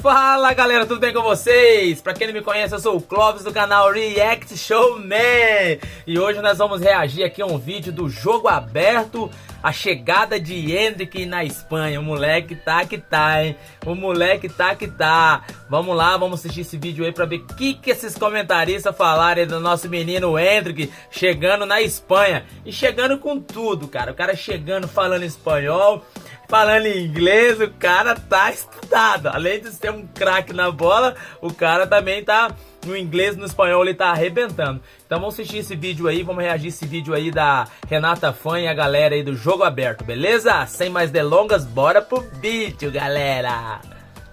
Fala galera, tudo bem com vocês? Pra quem não me conhece, eu sou o Clóvis do canal React Showman. E hoje nós vamos reagir aqui a um vídeo do Jogo Aberto, a chegada de Endrick na Espanha. O moleque tá que tá, hein? O moleque tá que tá. Vamos lá, vamos assistir esse vídeo aí pra ver o que esses comentaristas falaram do nosso menino Endrick chegando na Espanha. E chegando com tudo, cara. O cara chegando falando espanhol, falando em inglês, o cara tá estudado. Além de ser um craque na bola, o cara também tá no inglês, no espanhol, ele tá arrebentando. Então vamos assistir esse vídeo aí, vamos reagir esse vídeo aí da Renata Fã e a galera aí do Jogo Aberto, beleza? Sem mais delongas, bora pro vídeo, galera!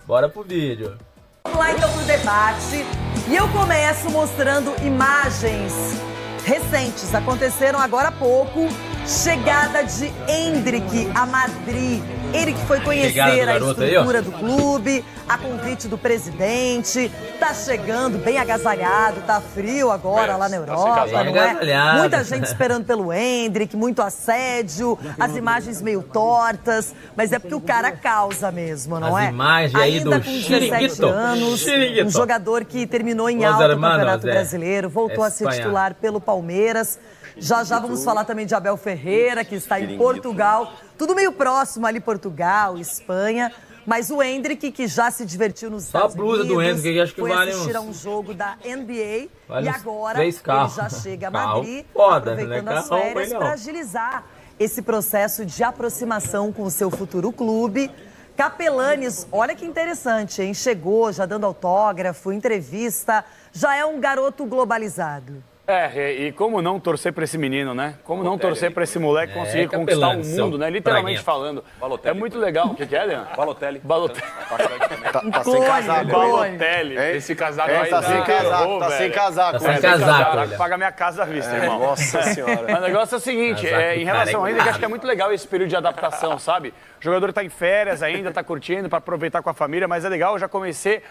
Bora pro vídeo. Vamos lá então pro debate. E eu começo mostrando imagens recentes, aconteceram agora há pouco. Chegada de Endrick a Madrid. Ele que foi conhecer a estrutura do clube, a convite do presidente. Tá chegando bem agasalhado, tá frio agora lá na Europa, não é? Muita gente esperando pelo Endrick, muito assédio, as imagens meio tortas, mas é porque o cara causa mesmo, não é? As imagens aí do Ainda com 17 anos, um jogador que terminou em alta no Campeonato Brasileiro, voltou a ser titular pelo Palmeiras. Já vamos falar também de Abel Ferreira, que está em Portugal. Tudo meio próximo ali, Portugal, Espanha. Mas o Endrick, que já se divertiu nos Estados Unidos, a blusa do Endrick, que acho que foi vale assistir a um jogo da NBA. Vale e agora ele já chega a Madrid, aproveitando as férias para agilizar esse processo de aproximação com o seu futuro clube. Capelanes, olha que interessante, hein? Chegou já dando autógrafo, entrevista, já é um garoto globalizado. E como não torcer pra esse menino, né? Como não torcer pra esse moleque conseguir conquistar o mundo, né? Literalmente falando. É muito legal. O que é, Leandro? Balotelli. Tá sem casaco. Balotelli. Esse casaco aí. Tá sem casaco. Tá sem casaco. Tá sem casaco. Paga minha casa à vista, irmão. Nossa senhora. Mas o negócio é o seguinte, em relação a ele, acho que é muito legal esse período de adaptação, sabe? O jogador tá em férias ainda, tá curtindo pra aproveitar com a família, mas é legal, eu já comecei...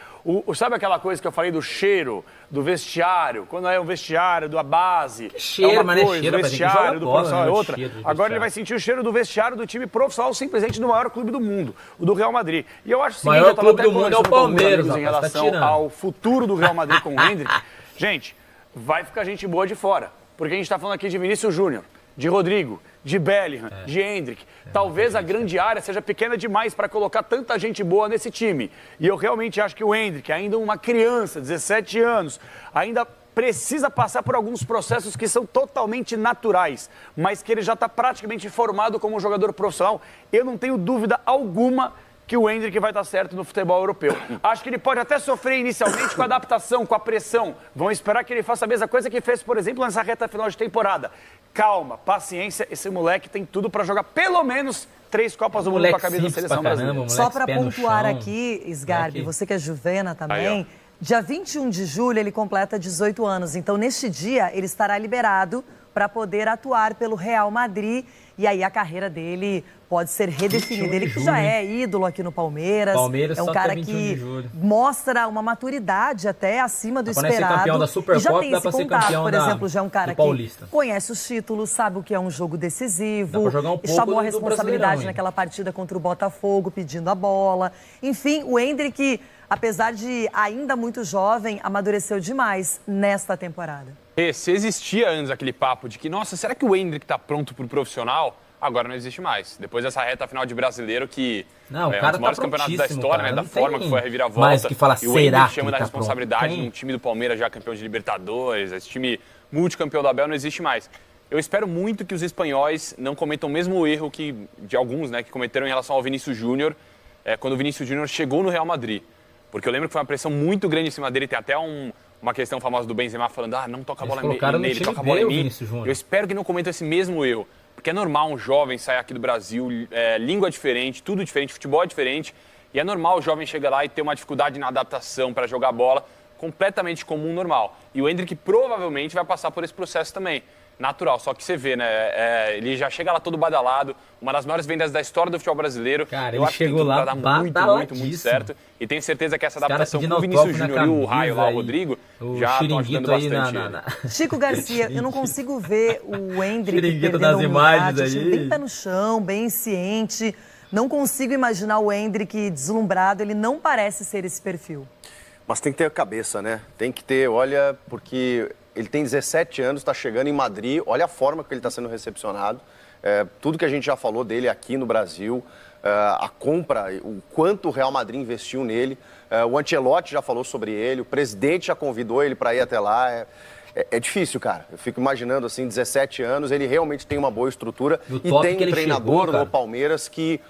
Sabe aquela coisa que eu falei do cheiro, do vestiário? Quando é o vestiário, da base, cheiro, é uma coisa, cheiro, o vestiário do profissional é outra. Agora ele vai vestiário. sentir o cheiro do vestiário do time profissional, simplesmente do maior clube do mundo, o do Real Madrid. E eu acho o seguinte, maior clube do mundo é o Palmeiras, em relação ao futuro do Real Madrid com o Endrick. Gente, vai ficar gente boa de fora, porque a gente tá falando aqui de Vinícius Júnior, de Rodrigo, de Bellingham, de Endrick. Talvez a grande área seja pequena demais para colocar tanta gente boa nesse time. E eu realmente acho que o Endrick, ainda uma criança, 17 anos, ainda precisa passar por alguns processos que são totalmente naturais, mas que ele já está praticamente formado como um jogador profissional. Eu não tenho dúvida alguma que o Endrick vai estar certo no futebol europeu. Acho que ele pode até sofrer inicialmente com a adaptação, com a pressão. Vão esperar que ele faça a mesma coisa que fez, por exemplo, nessa reta final de temporada. Calma, paciência, esse moleque tem tudo para jogar pelo menos 3 Copas do Mundo com a camisa da Seleção Brasileira. Só para pontuar aqui, Sgarbi, você que é juvena também, dia 21 de julho ele completa 18 anos. Então, neste dia, ele estará liberado para poder atuar pelo Real Madrid. E aí a carreira dele pode ser redefinida. Ele que já é ídolo aqui no Palmeiras. É um cara que mostra uma maturidade até acima do esperado. Ser campeão da Supercopa, e já tem dá esse pra ser contato, campeão por exemplo, já é um cara que conhece os títulos, sabe o que é um jogo decisivo. Dá pra jogar um pouco chamou a responsabilidade naquela partida contra o Botafogo, pedindo a bola. Enfim, o Endrick, apesar de ainda muito jovem, amadureceu demais nesta temporada. Se existia antes aquele papo de que, nossa, será que o Endrick tá pronto pro profissional? Agora não existe mais. Depois dessa reta final de brasileiro que é um dos maiores campeonatos da história, né? Da forma que foi a reviravolta. Mais que fala, e o Endrick chama da responsabilidade num time do Palmeiras já campeão de Libertadores, esse time multicampeão da Abel não existe mais. Eu espero muito que os espanhóis não cometam o mesmo erro de alguns, né, que cometeram em relação ao Vinícius Júnior, quando o Vinícius Júnior chegou no Real Madrid. Porque eu lembro que foi uma pressão muito grande em cima dele, tem até uma questão famosa do Benzema falando, não toca a bola nele, toca a bola em mim. Eu espero que não cometam esse mesmo erro. Porque é normal um jovem sair aqui do Brasil, língua diferente, tudo diferente, futebol é diferente. E é normal o jovem chegar lá e ter uma dificuldade na adaptação para jogar bola, completamente comum, normal. E o Endrick provavelmente vai passar por esse processo também. Natural, só que você vê, né? Ele já chega lá todo badalado, uma das maiores vendas da história do futebol brasileiro. Cara, eu ele acho chegou que lá muito certo. E tenho certeza que essa adaptação com o Vinícius Júnior e o Raio lá, o Rodrigo, já estão ajudando bastante. Chico Garcia, eu não consigo ver o Endrick Chiringuito perdendo das imagens aí. Bem pé no chão, bem ciente. Não consigo imaginar o Endrick deslumbrado, ele não parece ser esse perfil. Mas tem que ter a cabeça, né? Tem que ter, olha, porque ele tem 17 anos, está chegando em Madrid, olha a forma que ele está sendo recepcionado. Tudo que a gente já falou dele aqui no Brasil, a compra, o quanto o Real Madrid investiu nele. O Ancelotti já falou sobre ele, o presidente já convidou ele para ir até lá. É difícil, cara. Eu fico imaginando, assim, 17 anos, ele realmente tem uma boa estrutura e tem um treinador no Palmeiras que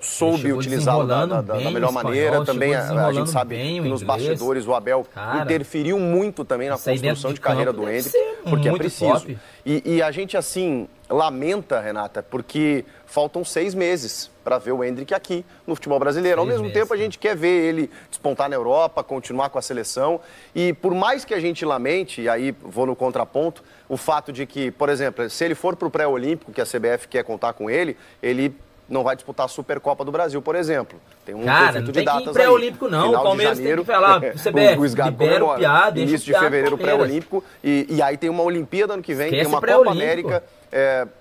soube utilizá-lo da melhor maneira. Também a gente sabe que nos bastidores o Abel interferiu muito também na construção de carreira do Endrick, porque é preciso. E a gente, assim, lamenta, Renata, porque faltam 6 meses para ver o Endrick aqui no futebol brasileiro. Ao mesmo tempo, a gente quer ver ele despontar na Europa, continuar com a seleção. E por mais que a gente lamente, e aí vou no contraponto, o fato de que, por exemplo, se ele for para o pré-olímpico, que a CBF quer contar com ele não vai disputar a Supercopa do Brasil, por exemplo. Tem um conflito de datas aí. Pré-olímpico não, o Palmeiras tem que falar, CBF, o SGAB libera o piá, deixa início de fevereiro pré-olímpico, e aí tem uma Olimpíada ano que vem, tem uma Copa América.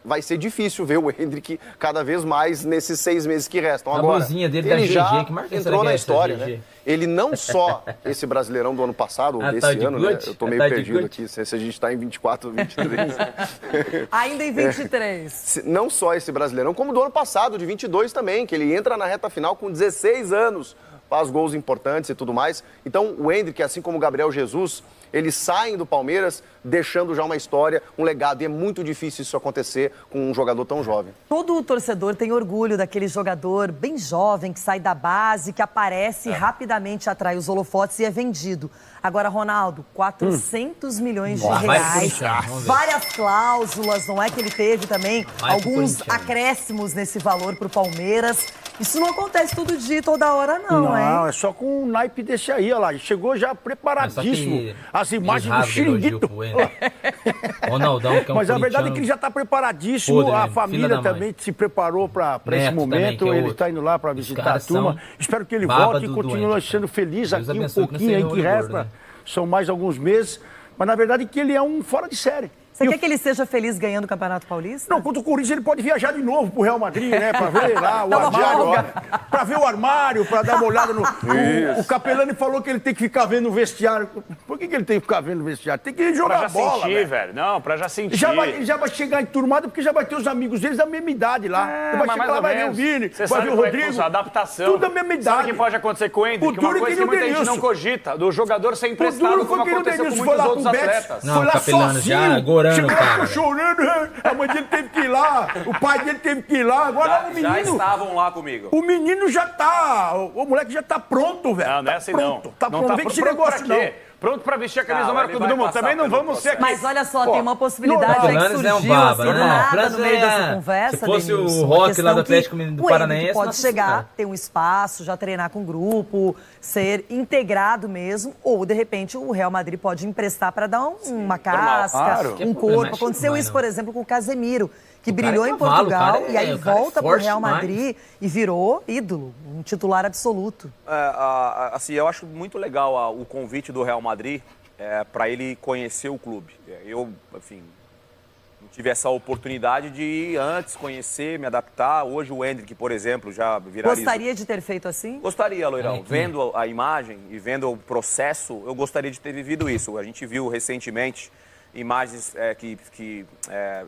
Vai ser difícil ver o Endrick cada vez mais nesses 6 meses que restam. Agora, blusinha dele ele da já GG, que entrou na história, né? Ele não só esse Brasileirão do ano passado, ou desse ano, né? Eu tô meio perdido aqui, se a gente está em 24 ou 23. Ainda em 23. Não só esse Brasileirão, como do ano passado, de 22 também, que ele entra na reta final com 16 anos, faz gols importantes e tudo mais. Então, o Endrick, assim como o Gabriel Jesus, eles saem do Palmeiras deixando já uma história, um legado. E é muito difícil isso acontecer com um jogador tão jovem. Todo torcedor tem orgulho daquele jogador bem jovem, que sai da base, que aparece e rapidamente atrai os holofotes e é vendido. Agora, Ronaldo, 400 milhões de reais, várias cláusulas, não é que ele teve também alguns acréscimos nesse valor para o Palmeiras. Isso não acontece todo dia, toda hora, não, hein? Não, é só com um naipe desse aí, olha lá. Chegou já preparadíssimo. As imagens do Chiringuito. Ronaldão, que é um Mas a verdade é que ele já está preparadíssimo. A família também se preparou para esse momento. Ele está indo lá para visitar a turma. Espero que ele volte e continue sendo feliz aqui um pouquinho aí que resta. São mais alguns meses. Mas na verdade que ele é um fora de série. Você quer que ele seja feliz ganhando o Campeonato Paulista? Não, contra o Corinthians ele pode viajar de novo pro Real Madrid, né? Pra ver lá o armário. Pra ver o armário, pra dar uma olhada no... O Capelani falou que ele tem que ficar vendo o vestiário. Por que ele tem que ficar vendo o vestiário? Tem que jogar bola, pra já sentir, velho. Não, pra já sentir. Ele já vai chegar enturmado porque já vai ter os amigos deles da mesma idade lá. Vai chegar lá, vai ver o Vini, vai ver o Rodrigo. Adaptação. Tudo da mesma idade. Sabe o que pode acontecer com o Endrick? Uma coisa que muita gente não cogita. Do jogador ser emprestado, como aconteceu com muitos outros atletas. Foi lá sozinho. Chorando, a mãe dele teve que ir lá, o pai dele teve que ir lá. Agora o menino... Já estavam lá comigo. O menino já tá... O moleque já tá pronto, velho. Não é assim não. Tá pronto. Não vem com esse negócio, não. Pronto pra vestir a camisa do Maior Clube do Mundo. Também não vamos ser aqui. Mas olha só, tem uma possibilidade aí que surgiu é um baba, assim, né? nada no meio dessa conversa, se fosse Denilson, o Rock lá do Atlético do Paranaense... pode chegar, ter um espaço, já treinar com o grupo, ser integrado mesmo, ou de repente o Real Madrid pode emprestar para dar uma casca, um corpo. Aconteceu isso, por exemplo, com o Casemiro, que brilhou em Portugal e aí volta para o Real Madrid e virou ídolo, um titular absoluto. Assim, eu acho muito legal o convite do Real Madrid para ele conhecer o clube. Eu, enfim, não tive essa oportunidade de antes conhecer, me adaptar. Hoje o Endrick, por exemplo, já viralizou. Gostaria de ter feito assim? Gostaria, Loirão. Vendo a imagem e vendo o processo, eu gostaria de ter vivido isso. A gente viu recentemente imagens que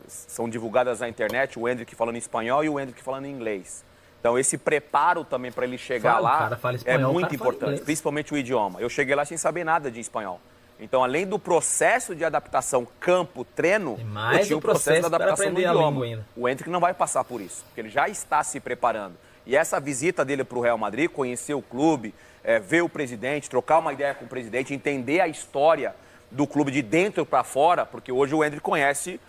são divulgadas na internet, o Endrick falando em espanhol e o Endrick falando em inglês. Então, esse preparo também para ele chegar lá é muito importante, principalmente o idioma. Eu cheguei lá sem saber nada de espanhol. Então, além do processo de adaptação campo-treino, eu tinha o processo de adaptação do idioma. O Endrick não vai passar por isso, porque ele já está se preparando. E essa visita dele para o Real Madrid, conhecer o clube, ver o presidente, trocar uma ideia com o presidente, entender a história do clube de dentro para fora, porque hoje o Endrick conhece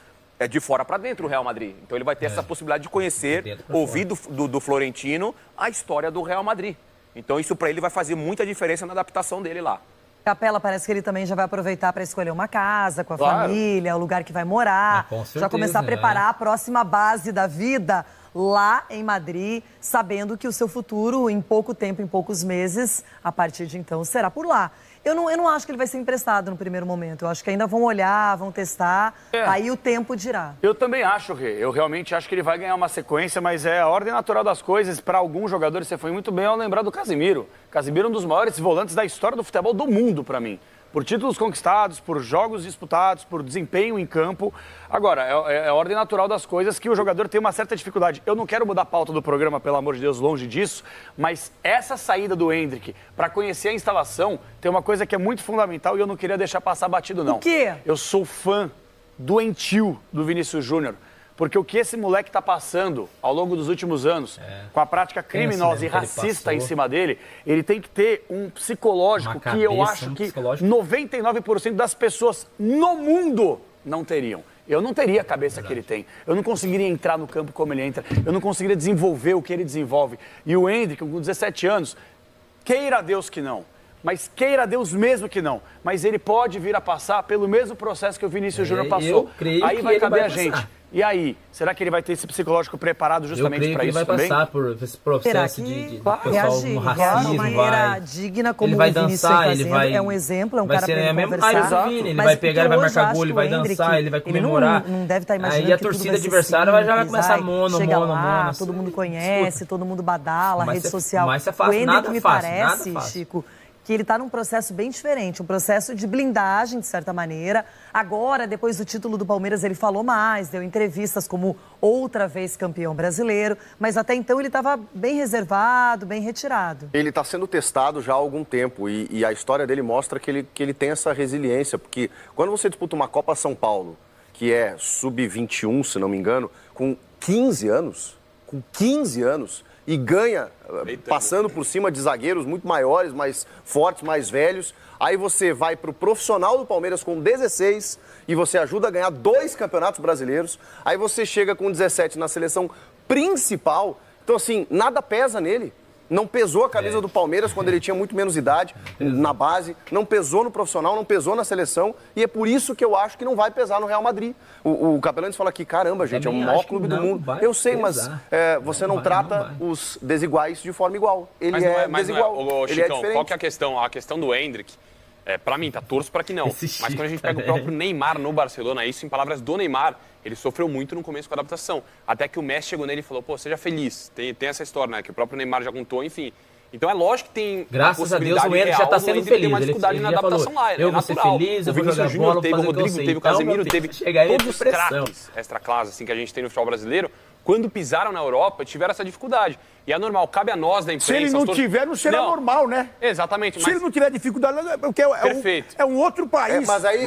de fora para dentro o Real Madrid. Então ele vai ter essa possibilidade de conhecer, ouvir do Florentino a história do Real Madrid. Então isso para ele vai fazer muita diferença na adaptação dele lá. Capela, parece que ele também já vai aproveitar para escolher uma casa com a família, o lugar que vai morar, já começar a preparar a próxima base da vida. lá em Madrid, sabendo que o seu futuro, em pouco tempo, em poucos meses, a partir de então, será por lá. Eu não acho que ele vai ser emprestado no primeiro momento. Eu acho que ainda vão olhar, vão testar, aí o tempo dirá. Eu também acho, Rê. Eu realmente acho que ele vai ganhar uma sequência, mas é a ordem natural das coisas. Para alguns jogadores, você foi muito bem ao lembrar do Casemiro. Casemiro é um dos maiores volantes da história do futebol do mundo, para mim. Por títulos conquistados, por jogos disputados, por desempenho em campo. Agora, é a ordem natural das coisas que o jogador tem uma certa dificuldade. Eu não quero mudar a pauta do programa, pelo amor de Deus, longe disso, mas essa saída do Endrick para conhecer a instalação tem uma coisa que é muito fundamental e eu não queria deixar passar batido, não. O quê? Eu sou fã doentio do Vinícius Júnior. Porque o que esse moleque está passando ao longo dos últimos anos, com a prática criminosa e racista em cima dele, ele tem que ter um psicológico que eu acho que 99% das pessoas no mundo não teriam. Eu não teria a cabeça que ele tem. Eu não conseguiria entrar no campo como ele entra. Eu não conseguiria desenvolver o que ele desenvolve. E o Endrick, com 17 anos, queira Deus que não. Mas queira Deus mesmo que não. Mas ele pode vir a passar pelo mesmo processo que o Vinícius Júnior passou. Aí vai caber a gente. E aí, será que ele vai ter esse psicológico preparado justamente para isso também? Ele vai passar por esse processo de pessoal no racismo, maneira digna como ele vai dançar, ele vai é um exemplo, é um cara para conversar. Ele vai pegar, ele vai marcar gol, ele vai dançar, ele vai comemorar. Não deve estar imaginando aí a torcida adversária já vai começar mono. Todo mundo conhece, todo mundo badala, rede social. Mas é fácil, nada me parece, Chico, que ele está num processo bem diferente, um processo de blindagem, de certa maneira. Agora, depois do título do Palmeiras, ele falou mais, deu entrevistas como outra vez campeão brasileiro, mas até então ele estava bem reservado, bem retirado. Ele está sendo testado já há algum tempo e a história dele mostra que ele tem essa resiliência, porque quando você disputa uma Copa São Paulo, que é sub-21, se não me engano, com 15 anos, e ganha passando por cima de zagueiros muito maiores, mais fortes, mais velhos. Aí você vai para o profissional do Palmeiras com 16 e você ajuda a ganhar 2 campeonatos brasileiros. Aí você chega com 17 na seleção principal. Então, assim, nada pesa nele. Não pesou a camisa do Palmeiras quando ele tinha muito menos idade na base, não pesou no profissional, não pesou na seleção, e é por isso que eu acho que não vai pesar no Real Madrid. O Capelanes fala aqui, caramba, gente, é o maior clube do mundo. Eu sei, mas você não trata os desiguais de forma igual. Ele é desigual. Ele é diferente. Qual que é a questão? A questão do Endrick, pra mim, torço pra que não. Mas quando a gente pega o próprio Neymar no Barcelona, isso em palavras do Neymar, ele sofreu muito no começo com a adaptação. Até que o Messi chegou nele e falou, pô, seja feliz. Tem essa história, né? Que o próprio Neymar já contou, enfim. Então é lógico que tem. Graças a Deus, o Endrick já está sendo feliz. Tem uma dificuldade na adaptação lá. Eu vou ser feliz, eu vou jogar bola, teve o Rodrigo, teve o Casemiro, teve todos os craques extra classe assim, que a gente tem no futebol brasileiro. Quando pisaram na Europa, tiveram essa dificuldade. E é normal, cabe a nós da imprensa... Se ele não tiver, não será normal, né? Exatamente. Se ele não tiver dificuldade, porque é um outro país. Mas aí,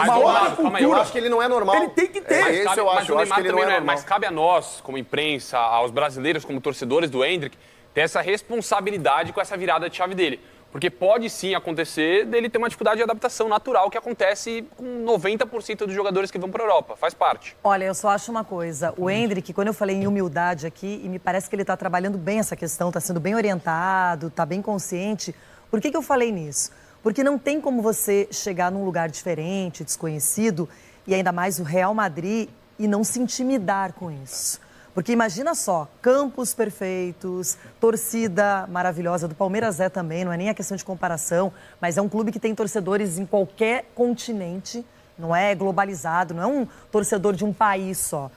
eu acho que ele não é normal. Ele tem que ter. Mas eu acho que ele não é normal. Mas cabe a nós, como imprensa, aos brasileiros, como torcedores do Endrick, ter essa responsabilidade com essa virada de chave dele. Porque pode sim acontecer dele ter uma dificuldade de adaptação natural que acontece com 90% dos jogadores que vão para a Europa. Faz parte. Olha, eu só acho uma coisa. O Endrick, quando eu falei em humildade aqui, e me parece que ele está trabalhando bem essa questão, está sendo bem orientado, está bem consciente. Por que eu falei nisso? Porque não tem como você chegar num lugar diferente, desconhecido, e ainda mais o Real Madrid, e não se intimidar com isso. Porque imagina só, campos perfeitos, torcida maravilhosa, do Palmeiras também, não é nem a questão de comparação, mas é um clube que tem torcedores em qualquer continente, não é globalizado, não é um torcedor de um país só.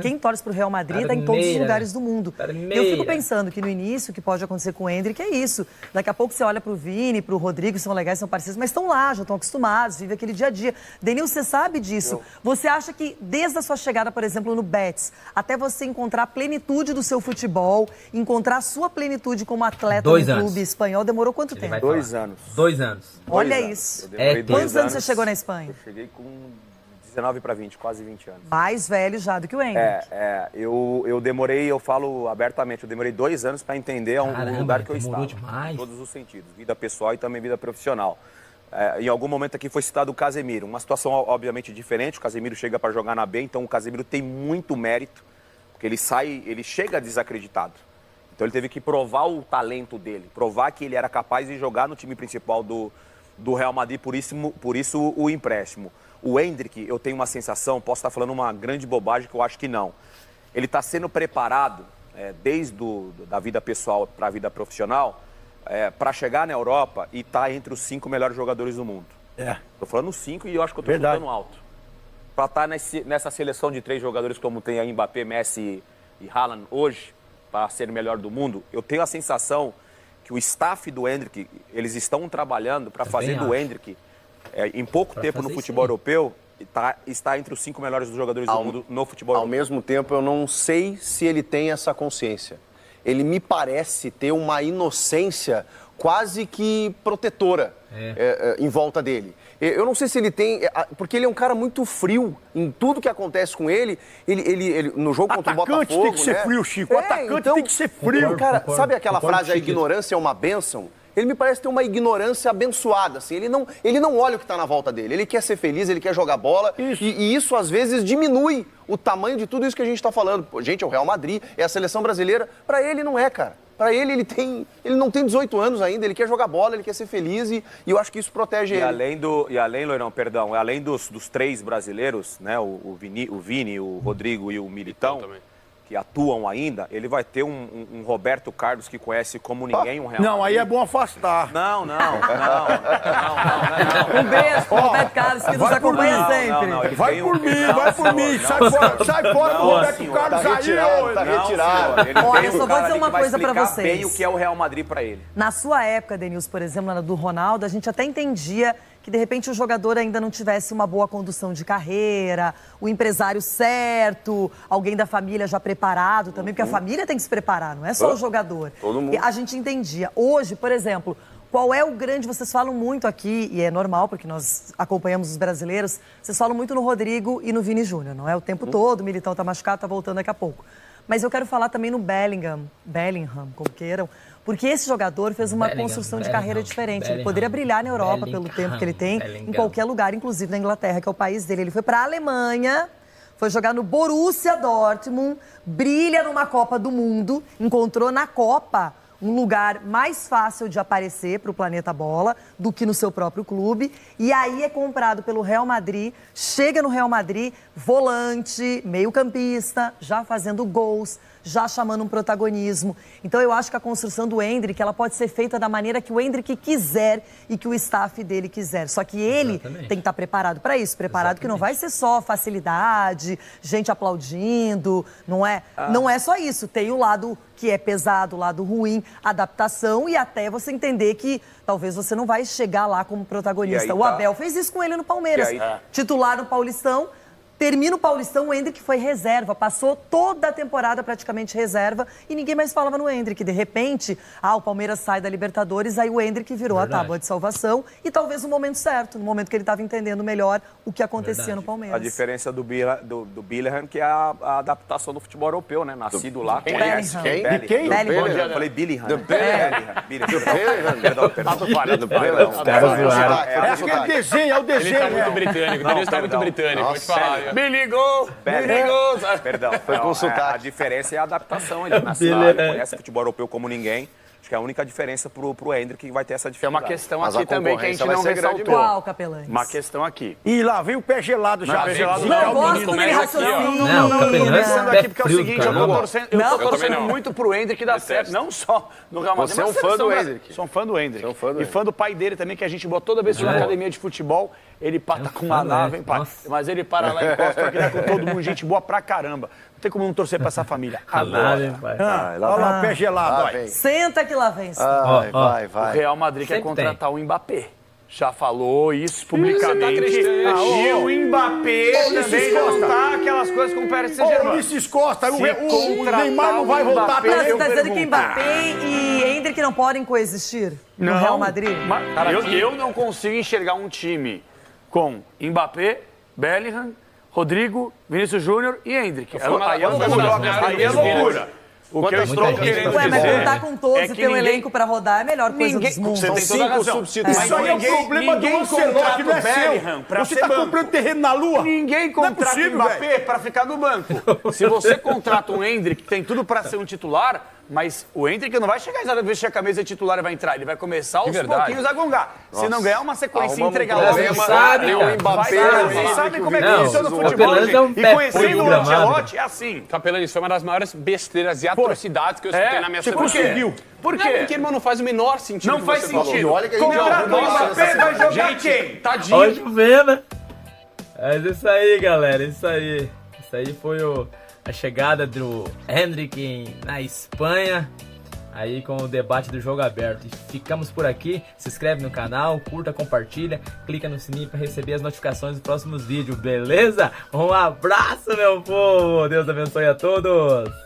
Quem torce para o Real Madrid está em todos os lugares do mundo. Eu fico pensando que no início, o que pode acontecer com o Endrick é isso. Daqui a pouco você olha para o Vini, para o Rodrigo, são legais, são parceiros, mas estão lá, já estão acostumados, vivem aquele dia a dia. Denil, você sabe disso. Você acha que desde a sua chegada, por exemplo, no Betis, até você encontrar a plenitude do seu futebol, encontrar a sua plenitude como atleta no clube espanhol, demorou quanto tempo? 2 anos. 2 anos. Olha isso. Quantos anos você chegou na Espanha? Eu cheguei com 19 para 20, quase 20 anos. Mais velho já do que o Endrick. Eu demorei, eu falo abertamente, eu demorei 2 anos para entender o lugar que eu estava. Demais. Em todos os sentidos, vida pessoal e também vida profissional. Em algum momento aqui foi citado o Casemiro, uma situação obviamente diferente, o Casemiro chega para jogar na B, então o Casemiro tem muito mérito, porque ele chega desacreditado. Então ele teve que provar o talento dele, provar que ele era capaz de jogar no time principal do Real Madrid, por isso o empréstimo. O Endrick, eu tenho uma sensação, posso estar falando uma grande bobagem que eu acho que não. Ele está sendo preparado desde da vida pessoal para a vida profissional, para chegar na Europa e estar entre os 5 melhores jogadores do mundo. Estou falando 5 e eu acho que eu estou chutando alto. Para estar nessa seleção de 3 jogadores como tem a Mbappé, Messi e Haaland hoje, para ser o melhor do mundo, eu tenho a sensação que o staff do Endrick, eles estão trabalhando para fazer do Endrick, em pouco tempo no futebol europeu, está entre os 5 melhores jogadores do mundo no futebol europeu. Ao mesmo tempo, eu não sei se ele tem essa consciência. Ele me parece ter uma inocência quase que protetora em volta dele. Eu não sei se ele tem... Porque ele é um cara muito frio em tudo que acontece com ele. Ele no jogo contra o Botafogo... Atacante tem que ser frio, Chico. O atacante tem que ser frio. Cara, sabe aquela frase, a ignorância é uma bênção? Ele me parece ter uma ignorância abençoada, assim. Ele não olha o que está na volta dele. Ele quer ser feliz, ele quer jogar bola. E isso, às vezes, diminui o tamanho de tudo isso que a gente está falando. Pô, gente, é o Real Madrid, é a seleção brasileira. Para ele, não é, cara. Para ele, ele não tem 18 anos ainda, ele quer jogar bola, ele quer ser feliz e eu acho que isso protege ele. E além, Loirão, perdão, além dos 3 brasileiros, né, o Vini, o Rodrigo e o Militão, que atuam ainda, ele vai ter um Roberto Carlos que conhece como ninguém um Real Madrid. Não, aí é bom afastar. Não. Um beijo pro Roberto Carlos, que nos acompanha sempre. Vai por mim. Sai fora do Roberto Carlos aí. Tá retirado. Olha, só vou dizer uma coisa pra vocês. Bem o que é o Real Madrid pra ele. Na sua época, Denilson, por exemplo, na do Ronaldo, a gente até entendia que, de repente, o jogador ainda não tivesse uma boa condução de carreira, o empresário certo, alguém da família já preparado também, porque a família tem que se preparar, não é só o jogador. Todo mundo. E a gente entendia. Hoje, por exemplo, qual é o grande... Vocês falam muito aqui, e é normal, porque nós acompanhamos os brasileiros, vocês falam muito no Rodrigo e no Vini Júnior, não é? O tempo todo, o Militão tá machucado, tá voltando daqui a pouco. Mas eu quero falar também no Bellingham, como queiram, porque esse jogador fez uma construção de carreira diferente. Ele poderia brilhar na Europa pelo tempo que ele tem, em qualquer lugar, inclusive na Inglaterra, que é o país dele. Ele foi para a Alemanha, foi jogar no Borussia Dortmund, brilha numa Copa do Mundo, encontrou na Copa um lugar mais fácil de aparecer para o Planeta Bola do que no seu próprio clube. E aí é comprado pelo Real Madrid, chega no Real Madrid, volante, meio-campista, já fazendo gols, já chamando um protagonismo. Então eu acho que a construção do Endrick, ela pode ser feita da maneira que o Endrick quiser e que o staff dele quiser. Só que ele tem que estar preparado para isso, preparado que não vai ser só facilidade, gente aplaudindo, não é? Não é só isso, tem o lado que é pesado, o lado ruim, adaptação e até você entender que talvez você não vai chegar lá como protagonista. O Abel fez isso com ele no Palmeiras, titular no Paulistão. Termina o Paulistão, o Endrick foi reserva, passou toda a temporada praticamente reserva e ninguém mais falava no Endrick. De repente, o Palmeiras sai da Libertadores, aí o Endrick virou a tábua de salvação e talvez no momento certo, no momento que ele estava entendendo melhor o que acontecia no Palmeiras. A diferença do Bellingham, que é a adaptação do futebol europeu, né? Nascido lá. Conhece quem? Eu falei Bellingham. Acho que é desenho, Ele tá muito britânico, ele está muito britânico, vou te falar. Me ligou! Perdão, foi consultar. A diferença é a adaptação. Ele nasceu lá, ele conhece o futebol europeu como ninguém. Acho que é a única diferença pro Endrick que vai ter essa Tem uma dificuldade. questão aqui também que a gente não ressaltou. Qual, Capelães? Uma questão aqui. E lá vem o pé gelado já. Pé gelado Não gosto dele raciocínio. Não, Capelães Pensando é aqui porque é o frio, seguinte, cara. eu tô torcendo não. muito pro Endrick dar certo, não só no Real Madrid, Você é um mas fã do seleção Endrick. Sou um fã do Endrick. Sou um fã do E fã do pai dele também, que a gente bota toda vez que vai na academia de futebol, ele pata com uma nave, mas ele para lá e gosta pra com todo mundo, gente boa pra caramba. Não tem como não torcer pra essa família. Agora. Olha lá, pé gelado. Senta que lá vem. Vai. O Real Madrid quer Sempre contratar o Mbappé. Já falou isso publicamente. acreditando. E o Mbappé também não tá aquelas coisas com o Pérez Saint-Germain. Ulisses Costa, o contratar Neymar não vai o voltar Mbappé, também. Você está dizendo que pergunto. Mbappé e Endrick não podem coexistir no Real Madrid? Eu não consigo enxergar um time com Mbappé, Bellingham, Rodrigo, Vinícius Júnior e Endrick. Aí é loucura. O que eu estou querendo Ué, mas dizer contar com todos é e que ter um ninguém- elenco para rodar é a melhor coisa dos mundos. Você tem toda a razão. substituições. Isso aí é o problema do Ancelotti, não é Bellingham pra seu. Você ser tá banco. comprando terreno na lua? Ninguém contrata o Mbappé para ficar no banco. Se você contrata um Endrick, que tem tudo para ser um titular, Mas o Endrick não vai chegar exatamente a vestir a camisa titular e vai entrar. Ele vai começar aos pouquinhos a gongar. Se não ganhar uma sequência e entregar logo, sabe o Mbappé. Vocês sabem como é que funciona o futebol, gente. E conhecendo o Ancelotti, é assim. Capelani, isso foi uma das maiores besteiras e atrocidades que eu escutei na minha semana. Conseguiu. Por quê? Porque, irmão, não faz o menor sentido. Não faz sentido. E olha que a gente Contratou o Mbappé, vai jogar quem? Tadinho. Olha chovendo. Mas isso aí, galera, isso aí. Isso aí foi a chegada do Endrick na Espanha. Aí com o debate do Jogo Aberto. E ficamos por aqui. Se inscreve no canal, curta, compartilha, clica no sininho para receber as notificações dos próximos vídeos, beleza? Um abraço, meu povo! Deus abençoe a todos!